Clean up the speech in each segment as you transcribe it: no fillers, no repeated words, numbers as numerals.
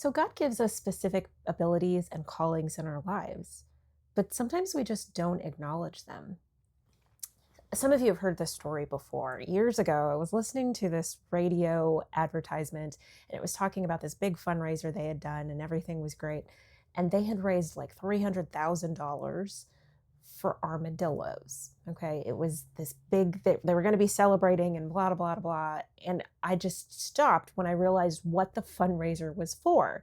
So, God gives us specific abilities and callings in our lives, but sometimes we just don't acknowledge them. Some of you have heard this story before. Years ago, I was listening to this radio advertisement, and it was talking about this big fundraiser they had done, and everything was great. And they had raised like $300,000 for armadillos. Okay. It was this big, they were going to be celebrating and blah, blah, blah, blah. And I just stopped when I realized what the fundraiser was for.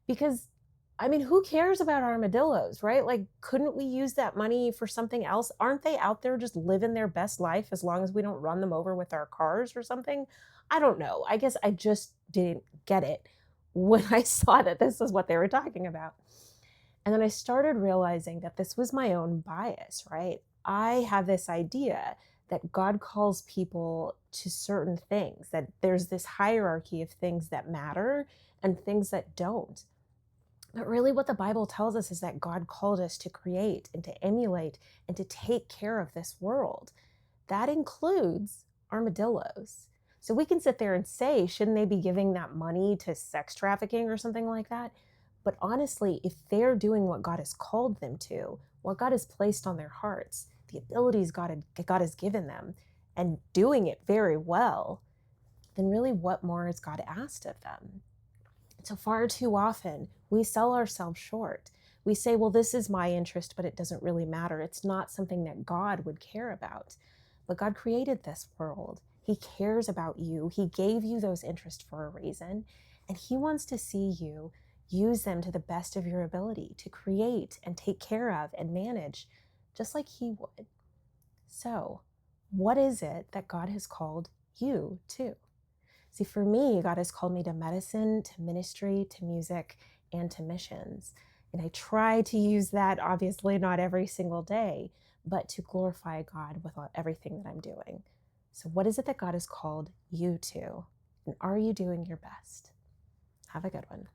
Because, I mean, who cares about armadillos, right? Like, couldn't we use that money for something else? Aren't they out there just living their best life as long as we don't run them over with our cars or something? I don't know. I guess I just didn't get it when I saw that this is what they were talking about. And then I started realizing that this was my own bias, right? I have this idea that God calls people to certain things, that there's this hierarchy of things that matter and things that don't. But really, what the Bible tells us is that God called us to create and to emulate and to take care of this world. That includes armadillos. So we can sit there and say, shouldn't they be giving that money to sex trafficking or something like that? But honestly, if they're doing what God has called them to, what God has placed on their hearts, the abilities God has given them, and doing it very well, then really what more has God asked of them? So far too often, we sell ourselves short. We say, well, this is my interest, but it doesn't really matter. It's not something that God would care about. But God created this world. He cares about you. He gave you those interests for a reason. And He wants to see you use them to the best of your ability to create and take care of and manage, just like He would. So, what is it that God has called you to? See, for me, God has called me to medicine, to ministry, to music, and to missions. And I try to use that, obviously, not every single day, but to glorify God with everything that I'm doing. So, what is it that God has called you to? And are you doing your best? Have a good one.